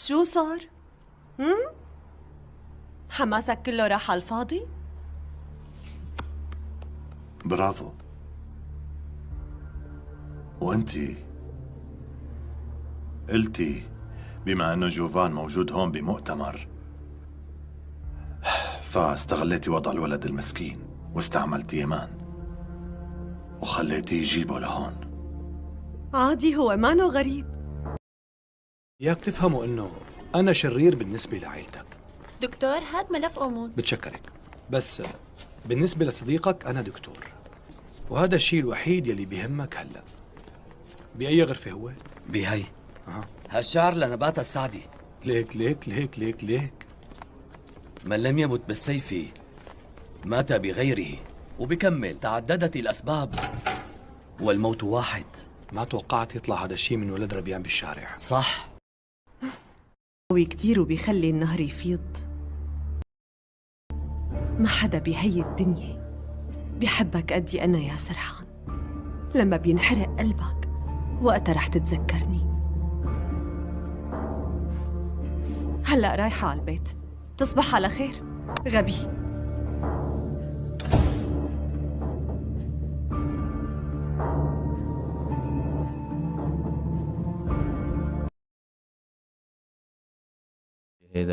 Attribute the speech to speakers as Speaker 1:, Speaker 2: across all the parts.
Speaker 1: شو صار؟ حماسك كله راح على الفاضي؟
Speaker 2: برافو. وانتي قلتي بما انه جوفان موجود هون بمؤتمر فاستغليتي وضع الولد المسكين واستعملتي ايمان وخليتيه يجيبه لهون.
Speaker 1: عادي، هو مانو غريب.
Speaker 3: ياك تفهموا انه انا شرير بالنسبه لعائلتك.
Speaker 4: دكتور هاد ملف أمود.
Speaker 3: بتشكرك، بس بالنسبه لصديقك انا دكتور، وهذا الشيء الوحيد يلي بيهمك هلا. باي غرفه هو؟
Speaker 5: بهي هالشعر لنبات السعدي.
Speaker 3: ليك ليك ليك ليك ليك
Speaker 5: من لم يمت بالسيف مات بغيره. وبكمل تعددت الأسباب والموت واحد.
Speaker 3: ما توقعت يطلع هذا الشيء من ولد ربيان بالشارع.
Speaker 5: صح.
Speaker 1: قوي كتير وبيخلي النهر يفيض. ما حدا بهي الدنيا بيحبك قدي أنا يا سرحان. لما بينحرق قلبك وقتها رح تتذكرني. هلأ رايحة على البيت، تصبح على خير غبي.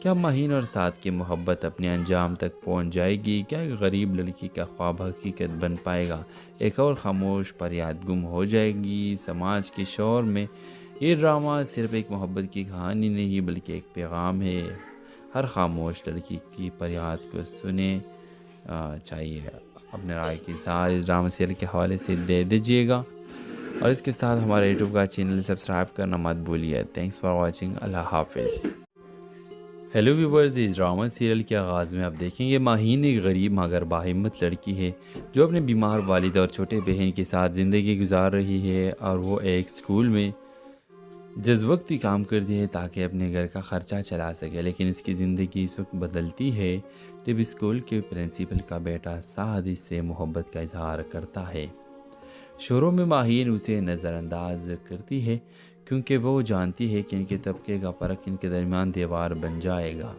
Speaker 6: کیا ماہین اور سعد کی محبت اپنے انجام تک پہنچ جائے گی؟ کیا ایک غریب لڑکی کا خواب حقیقت بن پائے گا؟ ایک اور خاموش فریاد گم ہو جائے گی سماج کے شور میں؟ یہ ڈرامہ صرف ایک محبت کی کہانی نہیں بلکہ ایک پیغام ہے۔ ہر خاموش لڑکی کی فریاد کو سنیں چاہیے۔ اپنے رائے کی اظہار اس ڈرامہ سیریل کے حوالے سے دے دیجیے گا، اور اس کے ساتھ ہمارے یوٹیوب کا چینل سبسکرائب کرنا مت بھولیے۔ Thanks for watching. اللہ حافظ۔ ہیلو ویورز، اس ڈرامہ سیریل کے آغاز میں آپ دیکھیں گے ماہین ایک غریب مگر باہمت لڑکی ہے جو اپنے بیمار والد اور چھوٹے بہن کے ساتھ زندگی گزار رہی ہے، اور وہ ایک اسکول میں جز وقتی کام کرتی ہے تاکہ اپنے گھر کا خرچہ چلا سکے۔ لیکن اس کی زندگی اس وقت بدلتی ہے جب اسکول کے پرنسپل کا بیٹا سعد اس سے محبت کا اظہار کرتا ہے۔ شروع میں ماہین اسے نظر انداز کرتی ہے کیونکہ وہ جانتی ہے کہ ان کے طبقے کا فرق ان کے درمیان دیوار بن جائے گا،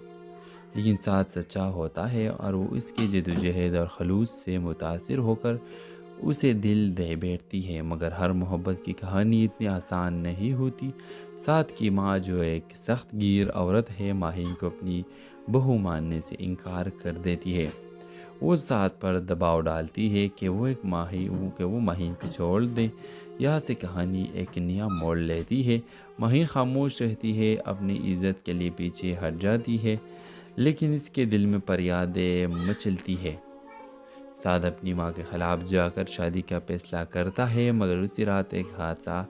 Speaker 6: لیکن سعد سچا ہوتا ہے اور وہ اس کی جدوجہد اور خلوص سے متاثر ہو کر اسے دل دے بیٹھتی ہے۔ مگر ہر محبت کی کہانی اتنی آسان نہیں ہوتی۔ سعد کی ماں جو ایک سخت گیر عورت ہے ماہین کو اپنی بہو ماننے سے انکار کر دیتی ہے۔ وہ سعد پر دباؤ ڈالتی ہے کہ وہ ماہین کو چھوڑ دیں۔ یہاں سے کہانی ایک نیا موڑ لیتی ہے۔ ماہین خاموش رہتی ہے، اپنی عزت کے لیے پیچھے ہٹ جاتی ہے، لیکن اس کے دل میں فریادیں مچلتی ہے۔ سعد اپنی ماں کے خلاف جا کر شادی کا فیصلہ کرتا ہے، مگر اسی رات ایک حادثہ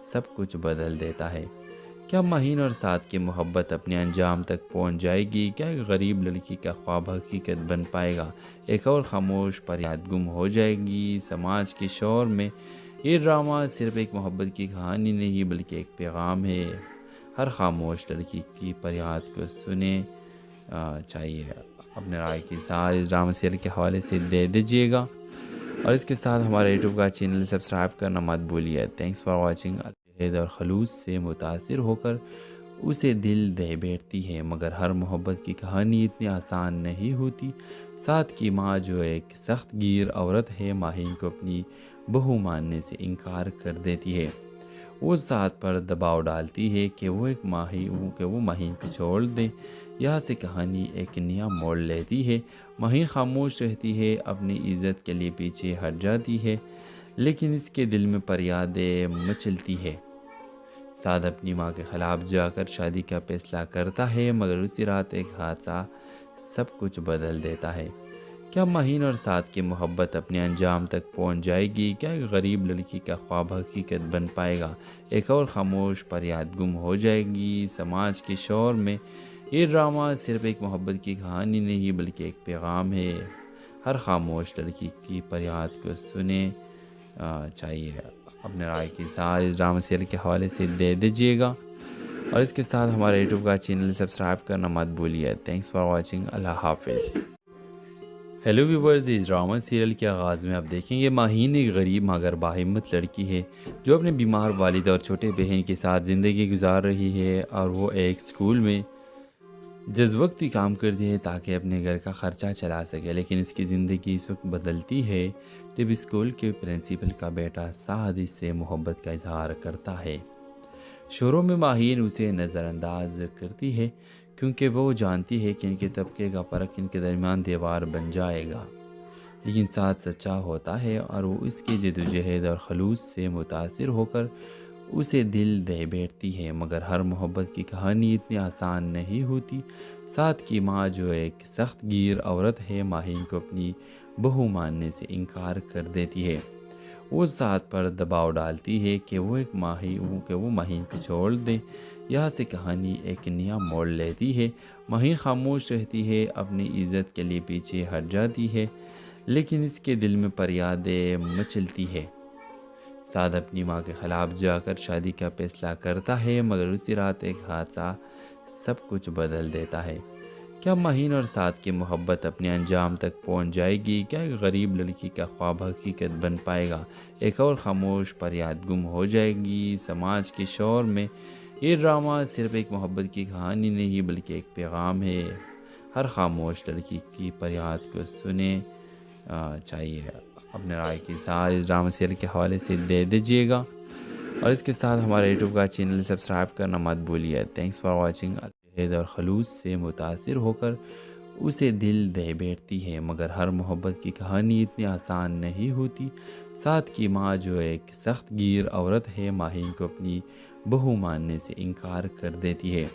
Speaker 6: سب کچھ بدل دیتا ہے۔ کیا ماہین اور سعد کی محبت اپنے انجام تک پہنچ جائے گی؟ کیا ایک غریب لڑکی کا خواب حقیقت بن پائے گا؟ ایک اور خاموش فریاد گم ہو جائے گی سماج کے شور میں؟ یہ ڈرامہ صرف ایک محبت کی کہانی نہیں بلکہ ایک پیغام ہے۔ ہر خاموش لڑکی کی فریاد کو سنیں چاہیے۔ اپنے رائے کی اظہار اس ڈرامہ سیریل کے حوالے سے دے دیجیے گا، اور اس کے ساتھ ہمارے یوٹیوب کا چینل سبسکرائب کرنا مت بھولیے۔ Thanks for watching. اور خلوص سے متاثر ہو کر اسے دل دے بیٹھتی ہے، مگر ہر محبت کی کہانی اتنی آسان نہیں ہوتی۔ سعد کی ماں جو ایک سخت گیر عورت ہے ماہین کو اپنی بہو ماننے سے انکار کر دیتی ہے۔ وہ سعد پر دباؤ ڈالتی ہے کہ وہ ماہین کو چھوڑ دیں۔ یہاں سے کہانی ایک نیا موڑ لیتی ہے۔ ماہین خاموش رہتی ہے، اپنی عزت کے لیے پیچھے ہٹ جاتی ہے، لیکن اس کے دل میں فریادیں مچلتی ہے۔ سعد اپنی ماں کے خلاف جا کر شادی کا فیصلہ کرتا ہے، مگر اسی رات ایک حادثہ سب کچھ بدل دیتا ہے۔ کیا ماہین اور سعد کی محبت اپنے انجام تک پہنچ جائے گی؟ کیا ایک غریب لڑکی کا خواب حقیقت بن پائے گا؟ ایک اور خاموش فریاد گم ہو جائے گی سماج کے شور میں؟ یہ ڈرامہ صرف ایک محبت کی کہانی نہیں بلکہ ایک پیغام ہے۔ ہر خاموش لڑکی کی فریاد کو سنیں چاہیے۔ اپنے رائے کی اظہار اس ڈرامہ سیریل کے حوالے سے دے دیجیے گا، اور اس کے ساتھ ہمارے یوٹیوب کا چینل سبسکرائب کرنا مت بھولیے۔ Thanks for watching. اللہ حافظ۔ ہیلو ویورز، اس ڈرامہ سیریل کے آغاز میں آپ دیکھیں گے ماہین ایک غریب مگر باہمت لڑکی ہے جو اپنے بیمار والد اور چھوٹے بہن کے ساتھ زندگی گزار رہی ہے، اور وہ ایک اسکول میں جز وقتی کام کرتی ہے تاکہ اپنے گھر کا خرچہ چلا سکے۔ لیکن اس کی زندگی اس وقت بدلتی ہے جب اسکول کے پرنسپل کا بیٹا سعد اس سے محبت کا اظہار کرتا ہے۔ شروع میں ماہین اسے نظر انداز کرتی ہے کیونکہ وہ جانتی ہے کہ ان کے طبقے کا فرق ان کے درمیان دیوار بن جائے گا، لیکن سعد سچا ہوتا ہے اور وہ اس کی جدوجہد اور خلوص سے متاثر ہو کر اسے دل دے بیٹھتی ہے۔ مگر ہر محبت کی کہانی اتنی آسان نہیں ہوتی۔ سعد کی ماں جو ایک سخت گیر عورت ہے ماہین کو اپنی بہو ماننے سے انکار کر دیتی ہے۔ وہ سعد پر دباؤ ڈالتی ہے کہ وہ ماہین کو چھوڑ دیں۔ یہاں سے کہانی ایک نیا موڑ لیتی ہے۔ ماہین خاموش رہتی ہے، اپنی عزت کے لیے پیچھے ہٹ جاتی ہے، لیکن اس کے دل میں فریادیں مچلتی ہے۔ سعد اپنی ماں کے خلاف جا کر شادی کا فیصلہ کرتا ہے، مگر اسی رات ایک حادثہ سب کچھ بدل دیتا ہے۔ کیا ماہین اور سعد کی محبت اپنے انجام تک پہنچ جائے گی؟ کیا ایک غریب لڑکی کا خواب حقیقت بن پائے گا؟ ایک اور خاموش فریاد گم ہو جائے گی سماج کے شور میں؟ یہ ڈرامہ صرف ایک محبت کی کہانی نہیں بلکہ ایک پیغام ہے۔ ہر خاموش لڑکی کی فریاد کو سنیں چاہیے۔ اپنے رائے کی اظہار اس ڈرامہ سیریل کے حوالے سے دے دیجیے گا، اور اس کے ساتھ ہمارے یوٹیوب کا چینل سبسکرائب کرنا مت بھولیے۔ Thanks for watching. جدوجہد اور خلوص سے متاثر ہو کر اسے دل دے بیٹھتی ہے، مگر ہر محبت کی کہانی اتنی آسان نہیں ہوتی۔ سعد کی ماں جو ایک سخت گیر عورت ہے، ماہین کو اپنی بہو ماننے سے انکار کر دیتی ہے۔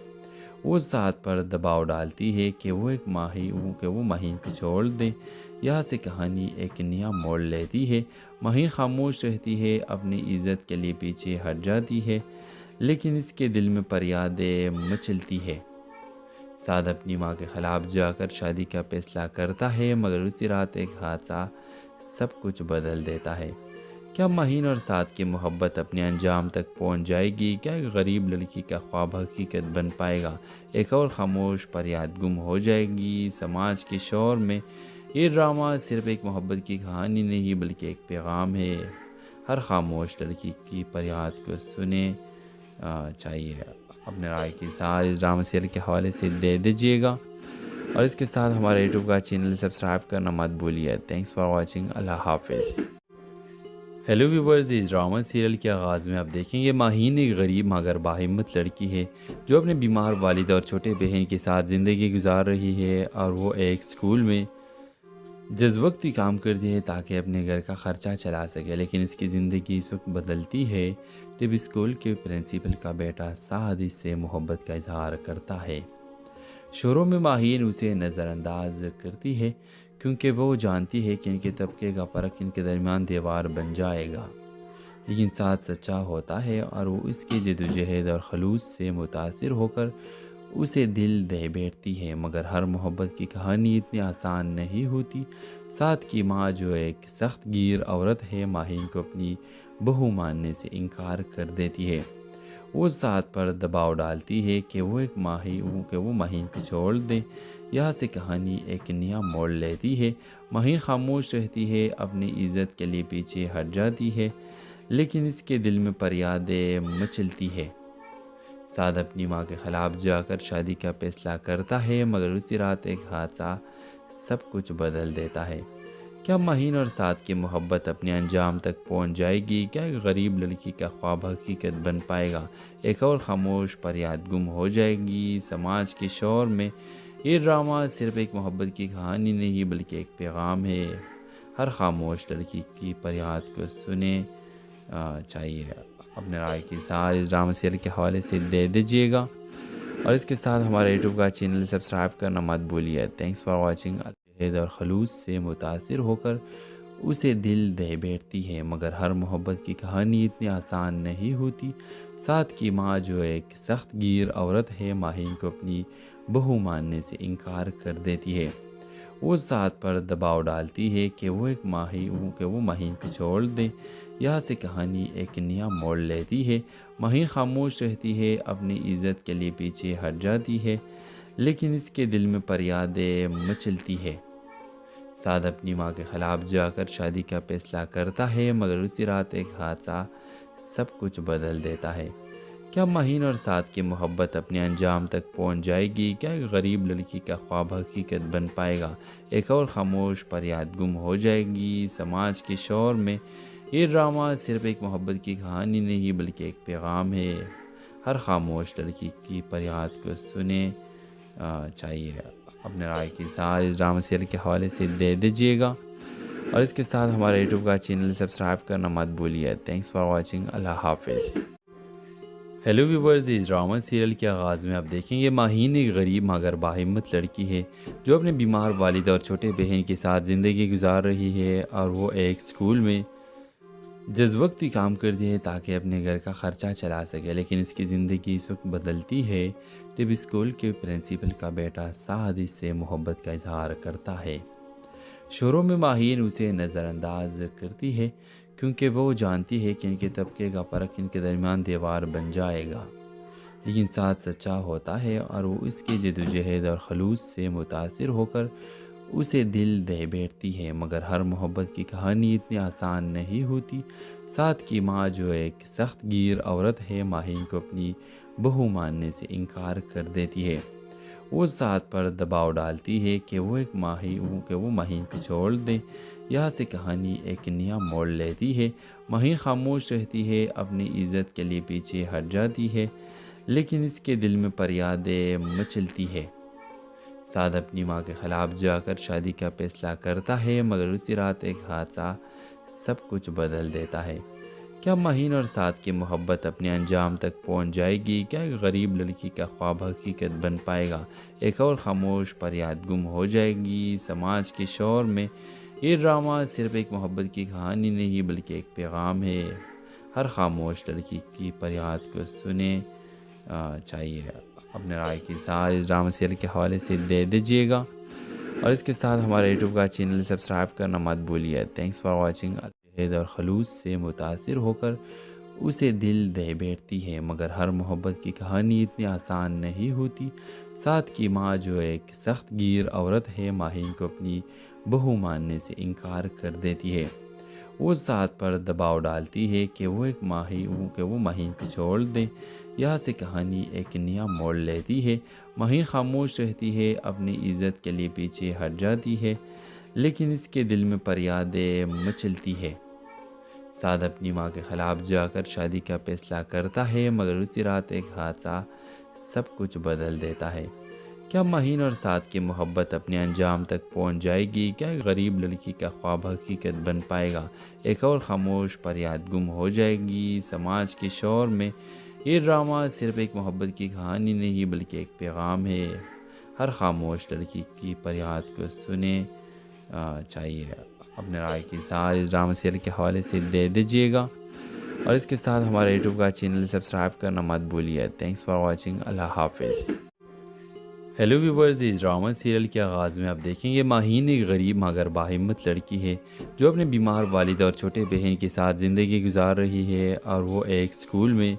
Speaker 6: وہ سعد پر دباؤ ڈالتی ہے کہ وہ ماہین کو چھوڑ دیں۔ یہاں سے کہانی ایک نیا موڑ لیتی ہے۔ ماہین خاموش رہتی ہے، اپنی عزت کے لیے پیچھے ہٹ جاتی ہے، لیکن اس کے دل میں فریادیں مچلتی ہے۔ سعد اپنی ماں کے خلاف جا کر شادی کا فیصلہ کرتا ہے، مگر اسی رات ایک حادثہ سب کچھ بدل دیتا ہے۔ کیا ماہین اور سعد کی محبت اپنے انجام تک پہنچ جائے گی؟ کیا ایک غریب لڑکی کا خواب حقیقت بن پائے گا؟ ایک اور خاموش فریاد گم ہو جائے گی سماج کے شور میں۔ یہ ڈرامہ صرف ایک محبت کی کہانی نہیں بلکہ ایک پیغام ہے۔ ہر خاموش لڑکی کی فریاد کو سنیں چاہیے۔ اپنے رائے کی اظہار اس ڈرامہ سیریل کے حوالے سے دے دیجیے گا، اور اس کے ساتھ ہمارے یوٹیوب کا چینل سبسکرائب کرنا مت بھولیے۔ Thanks for watching. اللہ حافظ۔ ہیلو ویورز، اس ڈرامہ سیریل کے آغاز میں آپ دیکھیں گے ماہین ایک غریب مگر باہمت لڑکی ہے جو اپنے بیمار والد اور چھوٹے بہن کے ساتھ زندگی گزار رہی ہے، اور وہ ایک اسکول میں جزوقتی کام کرتی ہے تاکہ اپنے گھر کا خرچہ چلا سکے۔ لیکن اس کی زندگی اس وقت بدلتی ہے جب اسکول کے پرنسپل کا بیٹا سعد اس سے محبت کا اظہار کرتا ہے۔ شروع میں ماہین اسے نظر انداز کرتی ہے کیونکہ وہ جانتی ہے کہ ان کے طبقے کا فرق ان کے درمیان دیوار بن جائے گا، لیکن سعد سچا ہوتا ہے اور وہ اس کی جدوجہد اور خلوص سے متاثر ہو کر اسے دل دے بیٹھتی ہے، مگر ہر محبت کی کہانی اتنی آسان نہیں ہوتی۔ سعد کی ماں جو ایک سخت گیر عورت ہے، ماہین کو اپنی بہو ماننے سے انکار کر دیتی ہے۔ وہ سعد پر دباؤ ڈالتی ہے کہ وہ ماہین کو چھوڑ دیں۔ یہاں سے کہانی ایک نیا موڑ لیتی ہے۔ ماہین خاموش رہتی ہے، اپنی عزت کے لیے پیچھے ہٹ جاتی ہے، لیکن اس کے دل میں فریادیں مچلتی ہے۔ سعد اپنی ماں کے خلاف جا کر شادی کا فیصلہ کرتا ہے، مگر اسی رات ایک حادثہ سب کچھ بدل دیتا ہے۔ کیا ماہین اور سعد کی محبت اپنے انجام تک پہنچ جائے گی؟ کیا ایک غریب لڑکی کا خواب حقیقت بن پائے گا؟ ایک اور خاموش فریاد گم ہو جائے گی سماج کے شور میں۔ یہ ڈرامہ صرف ایک محبت کی کہانی نہیں بلکہ ایک پیغام ہے۔ ہر خاموش لڑکی کی فریاد کو سنیں چاہیے۔ اپنے رائے کی اظہار اس ڈرامہ سیریل کے حوالے سے دے دیجیے گا، اور اس کے ساتھ ہمارے یوٹیوب کا چینل سبسکرائب کرنا مت بھولیے۔ Thanks for watching. جدوجہد اور خلوص سے متاثر ہو کر اسے دل دے بیٹھتی ہے، مگر ہر محبت کی کہانی اتنی آسان نہیں ہوتی۔ سعد کی ماں جو ایک سخت گیر عورت ہے، ماہین کو اپنی بہو ماننے سے انکار کر دیتی ہے۔ وہ سعد پر دباؤ ڈالتی ہے کہ وہ ماہین کو چھوڑ دیں۔ یہاں سے کہانی ایک نیا موڑ لیتی ہے۔ ماہین خاموش رہتی ہے، اپنی عزت کے لیے پیچھے ہٹ جاتی ہے، لیکن اس کے دل میں فریادیں مچلتی ہے۔ سعد اپنی ماں کے خلاف جا کر شادی کا فیصلہ کرتا ہے، مگر اسی رات ایک حادثہ سب کچھ بدل دیتا ہے۔ کیا ماہین اور سعد کی محبت اپنے انجام تک پہنچ جائے گی؟ کیا ایک غریب لڑکی کا خواب حقیقت بن پائے گا؟ ایک اور خاموش فریاد گم ہو جائے گی سماج کے شور میں۔ یہ ڈرامہ صرف ایک محبت کی کہانی نہیں بلکہ ایک پیغام ہے۔ ہر خاموش لڑکی کی فریاد کو سنیں چاہیے۔ اپنے رائے کی اظہار اس ڈرامہ سیریل کے حوالے سے دے دیجیے گا، اور اس کے ساتھ ہمارے یوٹیوب کا چینل سبسکرائب کرنا مت بھولیے۔ Thanks for watching. اللہ حافظ۔ ہیلو ویورز، اس ڈرامہ سیریل کے آغاز میں آپ دیکھیں گے ماہین ایک غریب مگر باہمت لڑکی ہے جو اپنے بیمار والد اور چھوٹے بہن کے ساتھ زندگی گزار رہی ہے، اور وہ ایک اسکول میں جزوقتی کام کرتی ہے تاکہ اپنے گھر کا خرچہ چلا سکے۔ لیکن اس کی زندگی اس وقت بدلتی ہے جب اسکول کے پرنسپل کا بیٹا سعد اس سے محبت کا اظہار کرتا ہے۔ شروع میں ماہین اسے نظر انداز کرتی ہے کیونکہ وہ جانتی ہے کہ ان کے طبقے کا فرق ان کے درمیان دیوار بن جائے گا، لیکن سعد سچا ہوتا ہے اور وہ اس کی جدوجہد اور خلوص سے متاثر ہو کر اسے دل دے بیٹھتی ہے، مگر ہر محبت کی کہانی اتنی آسان نہیں ہوتی۔ سعد کی ماں جو ایک سخت گیر عورت ہے، ماہین کو اپنی بہو ماننے سے انکار کر دیتی ہے۔ وہ سعد پر دباؤ ڈالتی ہے کہ وہ ماہین کو چھوڑ دیں۔ یہاں سے کہانی ایک نیا موڑ لیتی ہے۔ ماہین خاموش رہتی ہے، اپنی عزت کے لیے پیچھے ہٹ جاتی ہے، لیکن اس کے دل میں فریادیں مچلتی ہے۔ سعد اپنی ماں کے خلاف جا کر شادی کا فیصلہ کرتا ہے، مگر اسی رات ایک حادثہ سب کچھ بدل دیتا ہے۔ کیا ماہین اور سعد کی محبت اپنے انجام تک پہنچ جائے گی؟ کیا ایک غریب لڑکی کا خواب حقیقت بن پائے گا؟ ایک اور خاموش فریاد گم ہو جائے گی سماج کے شور میں؟ یہ ڈرامہ صرف ایک محبت کی کہانی نہیں بلکہ ایک پیغام ہے۔ ہر خاموش لڑکی کی فریاد کو سنیں چاہیے۔ اپنے رائے کی اظہار اس ڈرامہ سیریل کے حوالے سے دے دیجیے گا، اور اس کے ساتھ ہمارے یوٹیوب کا چینل سبسکرائب کرنا مت بھولیے۔ Thanks for watching. جہد اور خلوص سے متاثر ہو کر اسے دل دے بیٹھتی ہے، مگر ہر محبت کی کہانی اتنی آسان نہیں ہوتی۔ سعد کی ماں جو ایک سخت گیر عورت ہے، ماہین کو اپنی بہو ماننے سے انکار کر دیتی ہے۔ وہ سعد پر دباؤ ڈالتی ہے کہ وہ ماہین کو چھوڑ دیں۔ یہاں سے کہانی ایک نیا موڑ لیتی ہے۔ ماہین خاموش رہتی ہے، اپنی عزت کے لیے پیچھے ہٹ جاتی ہے، لیکن اس کے دل میں فریادیں مچلتی ہے۔ سعد اپنی ماں کے خلاف جا کر شادی کا فیصلہ کرتا ہے، مگر اسی رات ایک حادثہ سب کچھ بدل دیتا ہے۔ کیا ماہین اور سعد کی محبت اپنے انجام تک پہنچ جائے گی؟ کیا ایک غریب لڑکی کا خواب حقیقت بن پائے گا؟ ایک اور خاموش فریاد گم ہو جائے گی سماج کے شور میں؟ یہ ڈرامہ صرف ایک محبت کی کہانی نہیں بلکہ ایک پیغام ہے۔ ہر خاموش لڑکی کی فریاد کو سنیں چاہیے۔ اپنے رائے کی اظہار اس ڈرامہ سیریل کے حوالے سے دے دیجیے گا، اور اس کے ساتھ ہمارے یوٹیوب کا چینل سبسکرائب کرنا مت بھولیے۔ Thanks for watching. اللہ حافظ۔ ہیلو ویورز، اس ڈرامہ سیریل کے آغاز میں آپ دیکھیں گے ماہین ایک غریب مگر باہمت لڑکی ہے جو اپنے بیمار والد اور چھوٹے بہن کے ساتھ زندگی گزار رہی ہے، اور وہ ایک اسکول میں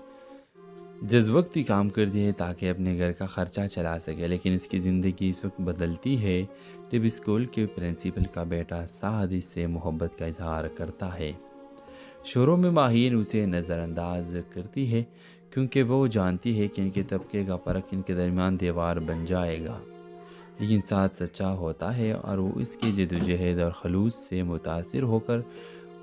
Speaker 6: جزوقتی کام کرتی ہے تاکہ اپنے گھر کا خرچہ چلا سکے۔ لیکن اس کی زندگی اس وقت بدلتی ہے جب اسکول کے پرنسپل کا بیٹا سعد اس سے محبت کا اظہار کرتا ہے۔ شروع میں ماہین اسے نظر انداز کرتی ہے کیونکہ وہ جانتی ہے کہ ان کے طبقے کا فرق ان کے درمیان دیوار بن جائے گا، لیکن سعد سچا ہوتا ہے اور وہ اس کی جدوجہد اور خلوص سے متاثر ہو کر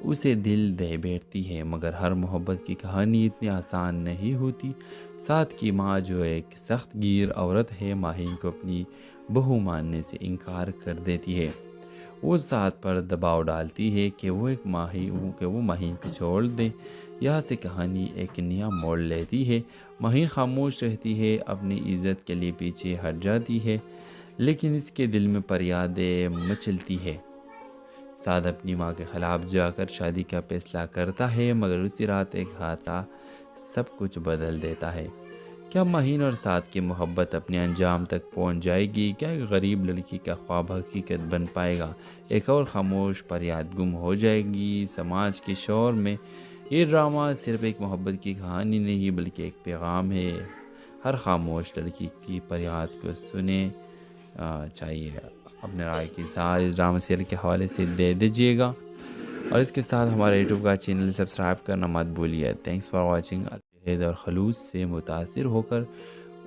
Speaker 6: اسے دل دے بیٹھتی ہے، مگر ہر محبت کی کہانی اتنی آسان نہیں ہوتی۔ سعد کی ماں جو ایک سخت گیر عورت ہے، ماہین کو اپنی بہو ماننے سے انکار کر دیتی ہے۔ وہ سعد پر دباؤ ڈالتی ہے کہ وہ ماہین کو چھوڑ دیں۔ یہاں سے کہانی ایک نیا موڑ لیتی ہے۔ ماہین خاموش رہتی ہے، اپنی عزت کے لیے پیچھے ہٹ جاتی ہے، لیکن اس کے دل میں فریادیں مچلتی ہے۔ سعد اپنی ماں کے خلاف جا کر شادی کا فیصلہ کرتا ہے، مگر اسی رات ایک حادثہ سب کچھ بدل دیتا ہے۔ کیا ماہین اور سعد کی محبت اپنے انجام تک پہنچ جائے گی؟ کیا ایک غریب لڑکی کا خواب حقیقت بن پائے گا؟ ایک اور خاموش فریاد گم ہو جائے گی سماج کے شور میں؟ یہ ڈرامہ صرف ایک محبت کی کہانی نہیں بلکہ ایک پیغام ہے۔ ہر خاموش لڑکی کی فریاد کو سنیں چاہیے۔ اپنے رائے کی اظہار اس ڈرامہ سیریل کے حوالے سے دے دیجیے گا، اور اس کے ساتھ ہمارے یوٹیوب کا چینل سبسکرائب کرنا مت بھولیے۔ Thanks for watching. جہد اور خلوص سے متاثر ہو کر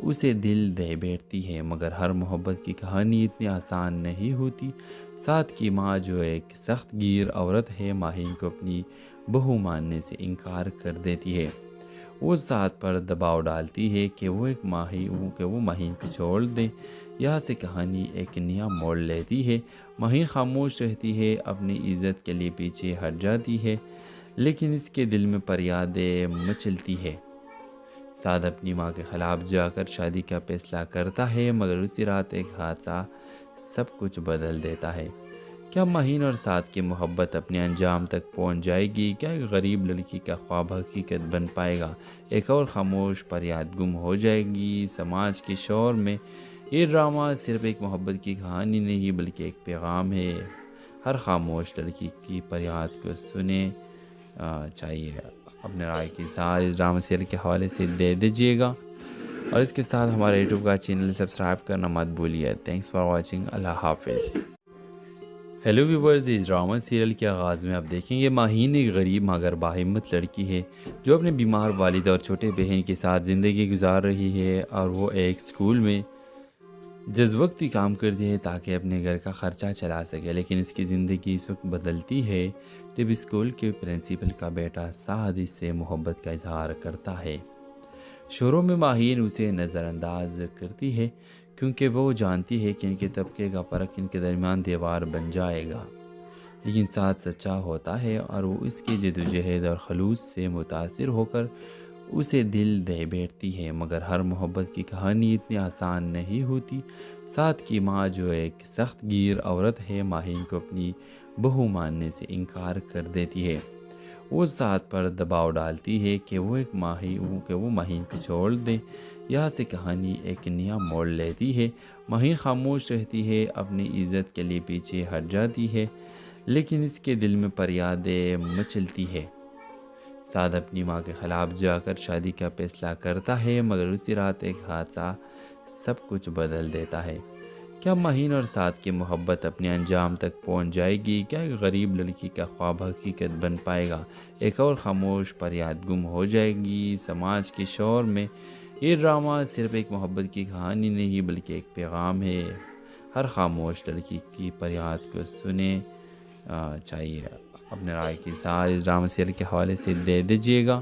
Speaker 6: اسے دل دے بیٹھتی ہے، مگر ہر محبت کی کہانی اتنی آسان نہیں ہوتی۔ سعد کی ماں جو ایک سخت گیر عورت ہے، ماہین کو اپنی بہو ماننے سے انکار کر دیتی ہے۔ وہ سعد پر دباؤ ڈالتی ہے کہ وہ ماہین کو چھوڑ دیں۔ یہاں سے کہانی ایک نیا موڑ لیتی ہے۔ ماہین خاموش رہتی ہے، اپنی عزت کے لیے پیچھے ہٹ جاتی ہے، لیکن اس کے دل میں فریادیں مچلتی ہے۔ سعد اپنی ماں کے خلاف جا کر شادی کا فیصلہ کرتا ہے، مگر اسی رات ایک حادثہ سب کچھ بدل دیتا ہے۔ کیا ماہین اور سعد کی محبت اپنے انجام تک پہنچ جائے گی؟ کیا ایک غریب لڑکی کا خواب حقیقت بن پائے گا؟ ایک اور خاموش فریاد گم ہو جائے گی سماج کے شور میں؟ یہ ڈرامہ صرف ایک محبت کی کہانی نہیں بلکہ ایک پیغام ہے۔ ہر خاموش لڑکی کی فریاد کو سنیں چاہیے۔ اپنے رائے کی اظہار اس ڈرامہ سیریل کے حوالے سے دے دیجیے گا، اور اس کے ساتھ ہمارے یوٹیوب کا چینل سبسکرائب کرنا مت بھولیے۔ Thanks for watching. اللہ حافظ۔ ہیلو ویورز، اس ڈرامہ سیریل کے آغاز میں آپ دیکھیں گے ماہین ایک غریب مگر باہمت لڑکی ہے جو اپنے بیمار والد اور چھوٹے بہن کے ساتھ زندگی گزار رہی ہے، اور وہ ایک اسکول میں جزوقتی کام کرتی ہے تاکہ اپنے گھر کا خرچہ چلا سکے۔ لیکن اس کی زندگی اس وقت بدلتی ہے جب اسکول کے پرنسپل کا بیٹا سعد اس سے محبت کا اظہار کرتا ہے۔ شروع میں ماہین اسے نظر انداز کرتی ہے کیونکہ وہ جانتی ہے کہ ان کے طبقے کا فرق ان کے درمیان دیوار بن جائے گا، لیکن ساتھ سچا ہوتا ہے اور وہ اس کی جدوجہد اور خلوص سے متاثر ہو کر اسے دل دے بیٹھتی ہے۔ مگر ہر محبت کی کہانی اتنی آسان نہیں ہوتی۔ ساتھ کی ماں جو ایک سخت گیر عورت ہے ماہین کو اپنی بہو ماننے سے انکار کر دیتی ہے۔ وہ ساتھ پر دباؤ ڈالتی ہے کہ وہ ماہین کو چھوڑ دیں۔ یہاں سے کہانی ایک نیا موڑ لیتی ہے۔ ماہین خاموش رہتی ہے، اپنی عزت کے لیے پیچھے ہٹ جاتی ہے، لیکن اس کے دل میں فریادیں مچلتی ہے۔ سعد اپنی ماں کے خلاف جا کر شادی کا فیصلہ کرتا ہے، مگر اسی رات ایک حادثہ سب کچھ بدل دیتا ہے۔ کیا ماہین اور سعد کی محبت اپنے انجام تک پہنچ جائے گی؟ کیا ایک غریب لڑکی کا خواب حقیقت بن پائے گا؟ ایک اور خاموش فریاد گم ہو جائے گی سماج کے شور میں؟ یہ ڈرامہ صرف ایک محبت کی کہانی نہیں بلکہ ایک پیغام ہے۔ ہر خاموش لڑکی کی فریاد کو سنیں چاہیے۔ اپنے رائے کی ساتھ اس ڈرامہ سیریل کے حوالے سے دے دیجیے گا،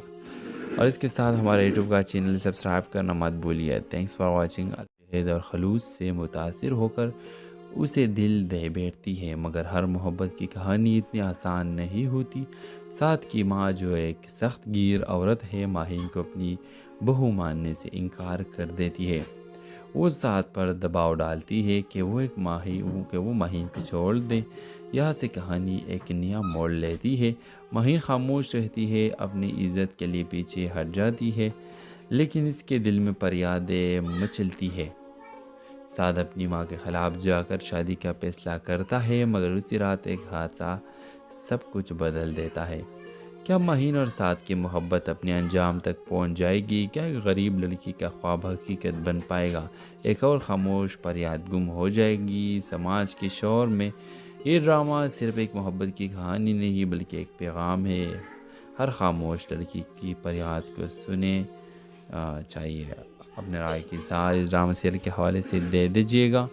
Speaker 6: اور اس کے ساتھ ہمارے یوٹیوب کا چینل سبسکرائب کرنا مت بھولیے۔ Thanks for watching. اور خلوص سے متاثر ہو کر اسے دل دے بیٹھتی ہے، مگر ہر محبت کی کہانی اتنی آسان نہیں ہوتی۔ ساتھ کی ماں جو ایک سخت گیر عورت ہے ماہین کو اپنی بہو ماننے سے انکار کر دیتی ہے۔ وہ ساتھ پر دباؤ ڈالتی ہے کہ وہ ماہین کو چھوڑ دیں۔ یہاں سے کہانی ایک نیا موڑ لیتی ہے۔ ماہین خاموش رہتی ہے، اپنی عزت کے لیے پیچھے ہٹ جاتی ہے، لیکن اس کے دل میں فریادیں مچلتی ہے۔ سعد اپنی ماں کے خلاف جا کر شادی کا فیصلہ کرتا ہے، مگر اسی رات ایک حادثہ سب کچھ بدل دیتا ہے۔ کیا ماہین اور سعد کی محبت اپنے انجام تک پہنچ جائے گی؟ کیا ایک غریب لڑکی کا خواب حقیقت بن پائے گا؟ ایک اور خاموش فریاد گم ہو جائے گی سماج کے شور میں۔ یہ ڈرامہ صرف ایک محبت کی کہانی نہیں بلکہ ایک پیغام ہے۔ ہر خاموش لڑکی کی فریاد کو سنیں چاہیے۔ اپنے رائے کی ساتھ اس ڈرامہ سیریل کے حوالے سے دے دیجیے گا،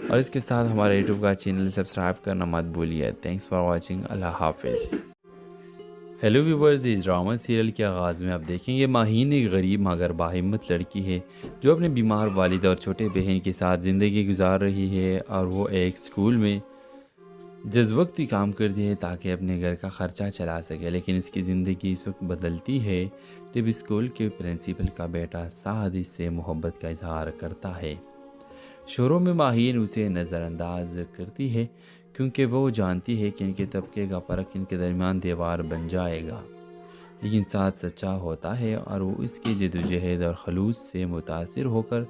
Speaker 6: اور اس کے ساتھ ہمارے یوٹیوب کا چینل سبسکرائب کرنا مت بھولیے۔ Thanks for watching. اللہ حافظ۔ ہیلو ویورز، اس ڈرامہ سیریل کے آغاز میں آپ دیکھیں گے ماہین ایک غریب مگر باہمت لڑکی ہے جو اپنے بیمار والد اور چھوٹے بہن کے ساتھ زندگی گزار رہی ہے، اور وہ ایک اسکول میں جزوقتی کام کرتی ہے تاکہ اپنے گھر کا خرچہ چلا سکے۔ لیکن اس کی زندگی اس وقت بدلتی ہے جب اسکول کے پرنسپل کا بیٹا سعد اس سے محبت کا اظہار کرتا ہے۔ شروع میں ماہین اسے نظر انداز کرتی ہے کیونکہ وہ جانتی ہے کہ ان کے طبقے کا فرق ان کے درمیان دیوار بن جائے گا، لیکن ساتھ سچا ہوتا ہے اور وہ اس کی جدوجہد اور خلوص سے متاثر ہو کر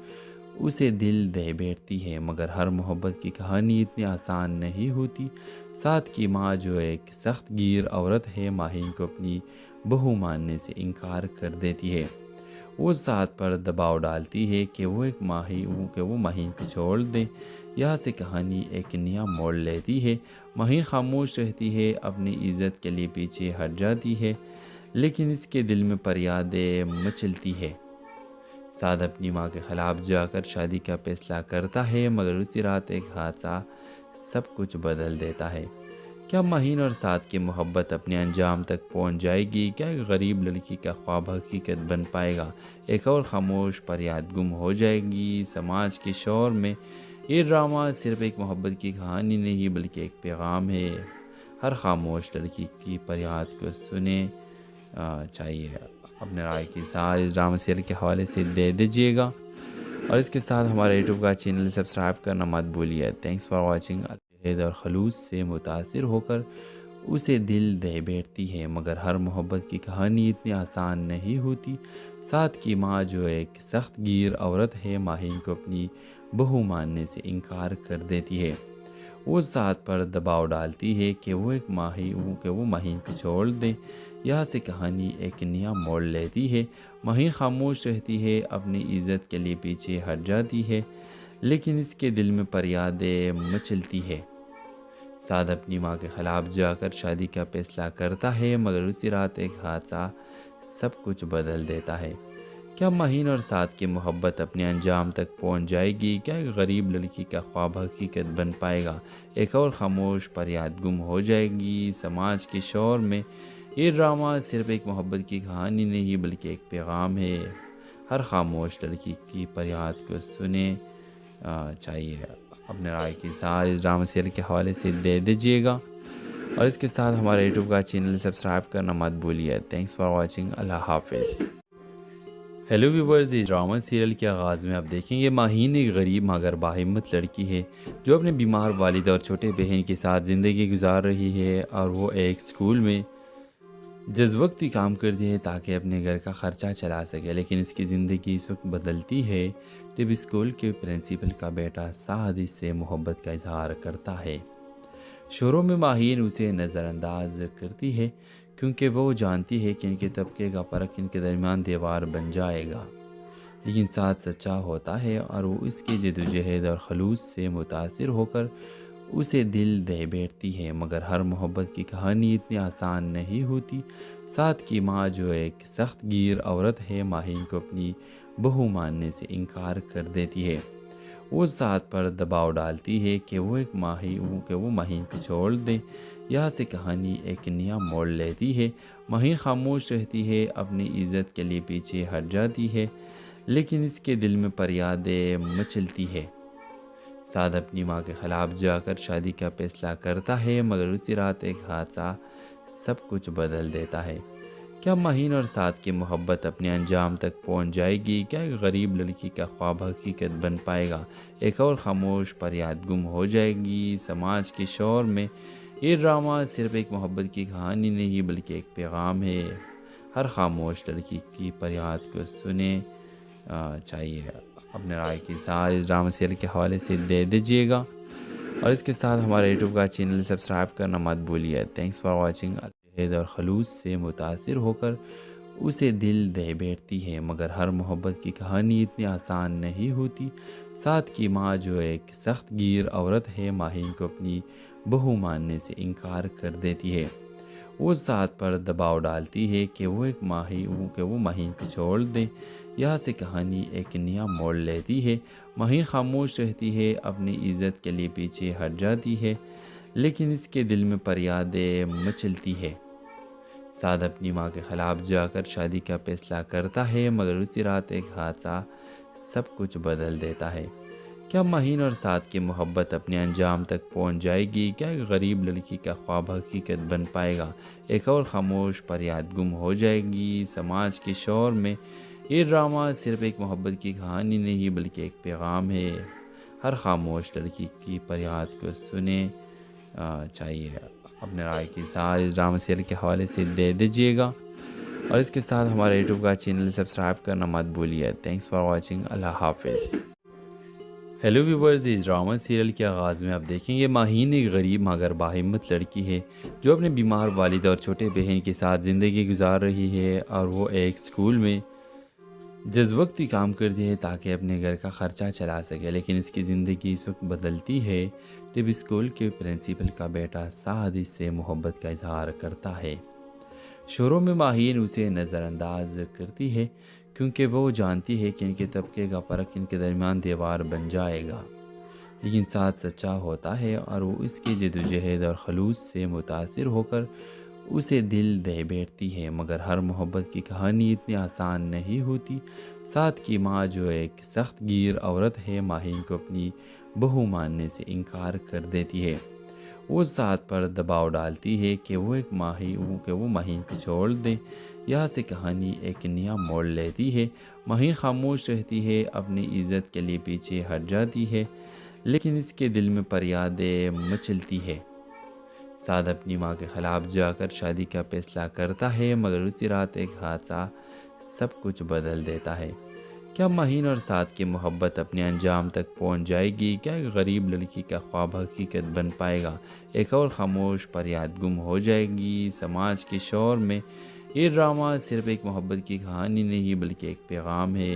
Speaker 6: اسے دل دے بیٹھتی ہے۔ مگر ہر محبت کی کہانی اتنی آسان نہیں ہوتی۔ ساتھ کی ماں جو ایک سخت گیر عورت ہے ماہین کو اپنی بہو ماننے سے انکار کر دیتی ہے۔ وہ ساتھ پر دباؤ ڈالتی ہے کہ وہ ماہین کو چھوڑ دیں۔ یہاں سے کہانی ایک نیا موڑ لیتی ہے۔ ماہین خاموش رہتی ہے، اپنی عزت کے لیے پیچھے ہٹ جاتی ہے، لیکن اس کے دل میں فریادیں مچلتی ہے۔ سعد اپنی ماں کے خلاف جا کر شادی کا فیصلہ کرتا ہے، مگر اسی رات ایک حادثہ سب کچھ بدل دیتا ہے۔ کیا ماہین اور سعد کی محبت اپنے انجام تک پہنچ جائے گی؟ کیا ایک غریب لڑکی کا خواب حقیقت بن پائے گا؟ ایک اور خاموش فریاد گم ہو جائے گی سماج کے شور میں۔ یہ ڈرامہ صرف ایک محبت کی کہانی نہیں بلکہ ایک پیغام ہے۔ ہر خاموش لڑکی کی فریاد کو سنیں چاہیے۔ اپنے رائے کی ساتھ اس ڈرامہ سیریل کے حوالے سے دے دیجیے گا، اور اس کے ساتھ ہمارے یوٹیوب کا چینل سبسکرائب کرنا مت بھولیے۔ Thanks for watching. اور خلوص سے متاثر ہو کر اسے دل دے بیٹھتی ہے، مگر ہر محبت کی کہانی اتنی آسان نہیں ہوتی۔ ساتھ کی ماں جو ایک سخت گیر عورت ہے ماہین کو اپنی بہو ماننے سے انکار کر دیتی ہے۔ وہ ساتھ پر دباؤ ڈالتی ہے کہ وہ ماہین کو چھوڑ دیں۔ یہاں سے کہانی ایک نیا موڑ لیتی ہے۔ ماہین خاموش رہتی ہے، اپنی عزت کے لیے پیچھے ہٹ جاتی ہے، لیکن اس کے دل میں فریادیں مچلتی ہے۔ سعد اپنی ماں کے خلاف جا کر شادی کا فیصلہ کرتا ہے، مگر اسی رات ایک حادثہ سب کچھ بدل دیتا ہے۔ کیا ماہین اور سعد کی محبت اپنے انجام تک پہنچ جائے گی؟ کیا ایک غریب لڑکی کا خواب حقیقت بن پائے گا؟ ایک اور خاموش فریاد گم ہو جائے گی سماج کے شور میں۔ یہ ڈرامہ صرف ایک محبت کی کہانی نہیں بلکہ ایک پیغام ہے۔ ہر خاموش لڑکی کی فریاد کو سنیں چاہیے اپنے رائے کی اظہار اس ڈرامہ سیریل کے حوالے سے دے دیجیے گا، اور اس کے ساتھ ہمارے یوٹیوب کا چینل سبسکرائب کرنا مت بھولیے۔ تھینکس فار واچنگ، اللہ حافظ۔ ہیلو ویورز، اس ڈرامہ سیریل کے آغاز میں آپ دیکھیں گے ماہین ایک غریب مگر باہمت لڑکی ہے جو اپنے بیمار والد اور چھوٹے بہن کے ساتھ زندگی گزار رہی ہے، اور وہ ایک سکول میں جز وقتی کام کرتی ہے تاکہ اپنے گھر کا خرچہ چلا سکے، لیکن اس کی زندگی اس وقت بدلتی ہے جب اسکول کے پرنسپل کا بیٹا سعد اس سے محبت کا اظہار کرتا ہے۔ شروع میں ماہین اسے نظر انداز کرتی ہے کیونکہ وہ جانتی ہے کہ ان کے طبقے کا فرق ان کے درمیان دیوار بن جائے گا، لیکن سعد سچا ہوتا ہے اور وہ اس کی جدوجہد اور خلوص سے متاثر ہو کر اسے دل دے بیٹھتی ہے، مگر ہر محبت کی کہانی اتنی آسان نہیں ہوتی۔ سعد کی ماں جو ایک سخت گیر عورت ہے ماہین کو اپنی بہو ماننے سے انکار کر دیتی ہے۔ وہ سعد پر دباؤ ڈالتی ہے کہ وہ ماہین کو چھوڑ دیں۔ یہاں سے کہانی ایک نیا موڑ لیتی ہے۔ ماہین خاموش رہتی ہے، اپنی عزت کے لیے پیچھے ہٹ جاتی ہے، لیکن اس کے دل میں فریادیں مچلتی ہے۔ سعد اپنی ماں کے خلاف جا کر شادی کا فیصلہ کرتا ہے، مگر اسی رات ایک حادثہ سب کچھ بدل دیتا ہے۔ کیا ماہین اور سعد کی محبت اپنے انجام تک پہنچ جائے گی؟ کیا ایک غریب لڑکی کا خواب حقیقت بن پائے گا؟ ایک اور خاموش فریاد گم ہو جائے گی سماج کے شور میں؟ یہ ڈرامہ صرف ایک محبت کی کہانی نہیں بلکہ ایک پیغام ہے۔ ہر خاموش لڑکی کی فریاد کو سنیں چاہیے اپنے رائے کی اظہار اس ڈرامہ سیریل کے حوالے سے دے دیجیے گا، اور اس کے ساتھ ہمارے یوٹیوب کا چینل سبسکرائب کرنا مت بھولیے۔ Thanks for watching. اور خلوص سے متاثر ہو کر اسے دل دے بیٹھتی ہے، مگر ہر محبت کی کہانی اتنی آسان نہیں ہوتی۔ سعد کی ماں جو ایک سخت گیر عورت ہے ماہین کو اپنی بہو ماننے سے انکار کر دیتی ہے۔ وہ سعد پر دباؤ ڈالتی ہے کہ وہ ماہین کو چھوڑ دیں۔ یہاں سے کہانی ایک نیا موڑ لیتی ہے۔ ماہین خاموش رہتی ہے، اپنی عزت کے لیے پیچھے ہٹ جاتی ہے، لیکن اس کے دل میں فریادیں مچلتی ہے۔ سعد اپنی ماں کے خلاف جا کر شادی کا فیصلہ کرتا ہے، مگر اسی رات ایک حادثہ سب کچھ بدل دیتا ہے۔ کیا ماہین اور سعد کی محبت اپنے انجام تک پہنچ جائے گی؟ کیا ایک غریب لڑکی کا خواب حقیقت بن پائے گا؟ ایک اور خاموش فریاد گم ہو جائے گی سماج کے شور میں؟ یہ ڈرامہ صرف ایک محبت کی کہانی نہیں بلکہ ایک پیغام ہے۔ ہر خاموش لڑکی کی فریاد کو سنیں چاہیے اپنے رائے کی اظہار اس ڈرامہ سیریل کے حوالے سے دے دیجیے گا، اور اس کے ساتھ ہمارے یوٹیوب کا چینل سبسکرائب کرنا مت بھولیے۔ تھینکس فار واچنگ، اللہ حافظ۔ ہیلو ویورز، اس ڈرامہ سیریل کے آغاز میں آپ دیکھیں گے ماہین ایک غریب مگر باہمت لڑکی ہے جو اپنے بیمار والد اور چھوٹے بہن کے ساتھ زندگی گزار رہی ہے، اور وہ ایک سکول میں جز وقتی کام کرتی ہے تاکہ اپنے گھر کا خرچہ چلا سکے، لیکن اس کی زندگی اس وقت بدلتی ہے جب اسکول کے پرنسپل کا بیٹا سعد اس سے محبت کا اظہار کرتا ہے۔ شروع میں ماہین اسے نظر انداز کرتی ہے کیونکہ وہ جانتی ہے کہ ان کے طبقے کا فرق ان کے درمیان دیوار بن جائے گا، لیکن سعد سچا ہوتا ہے اور وہ اس کی جدوجہد اور خلوص سے متاثر ہو کر اسے دل دے بیٹھتی ہے، مگر ہر محبت کی کہانی اتنی آسان نہیں ہوتی۔ سعد کی ماں جو ایک سخت گیر عورت ہے ماہین کو اپنی بہو ماننے سے انکار کر دیتی ہے۔ وہ سعد پر دباؤ ڈالتی ہے کہ وہ ماہین کو چھوڑ دیں۔ یہاں سے کہانی ایک نیا موڑ لیتی ہے۔ ماہین خاموش رہتی ہے، اپنی عزت کے لیے پیچھے ہٹ جاتی ہے، لیکن اس کے دل میں فریادیں مچلتی ہے۔ سعد اپنی ماں کے خلاف جا کر شادی کا فیصلہ کرتا ہے، مگر اسی رات ایک حادثہ سب کچھ بدل دیتا ہے۔ کیا ماہین اور سعد کی محبت اپنے انجام تک پہنچ جائے گی؟ کیا ایک غریب لڑکی کا خواب حقیقت بن پائے گا؟ ایک اور خاموش فریاد گم ہو جائے گی سماج کے شور میں؟ یہ ڈرامہ صرف ایک محبت کی کہانی نہیں بلکہ ایک پیغام ہے۔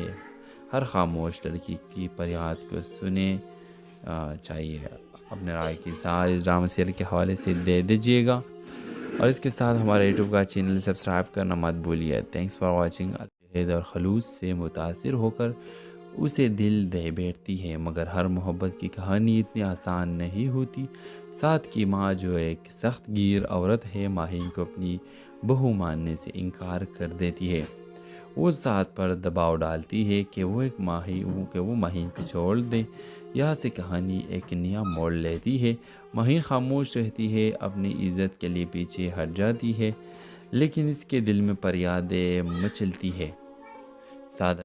Speaker 6: ہر خاموش لڑکی کی فریاد کو سنیں چاہیے اپنے رائے کی اظہار اس ڈرامہ سیریل کے حوالے سے دے دیجیے گا، اور اس کے ساتھ ہمارے یوٹیوب کا چینل سبسکرائب کرنا مت بھولیے۔ Thanks for watching. اور خلوص سے متاثر ہو کر اسے دل دے بیٹھتی ہے، مگر ہر محبت کی کہانی اتنی آسان نہیں ہوتی۔ سعد کی ماں جو ایک سخت گیر عورت ہے ماہین کو اپنی بہو ماننے سے انکار کر دیتی ہے۔ وہ ساتھ پر دباؤ ڈالتی ہے کہ وہ مہین کو چھوڑ دیں۔ یہاں سے کہانی ایک نیا موڑ لیتی ہے۔ مہین خاموش رہتی ہے، اپنی عزت کے لیے پیچھے ہٹ جاتی ہے، لیکن اس کے دل میں فریادیں مچلتی ہے۔ سادہ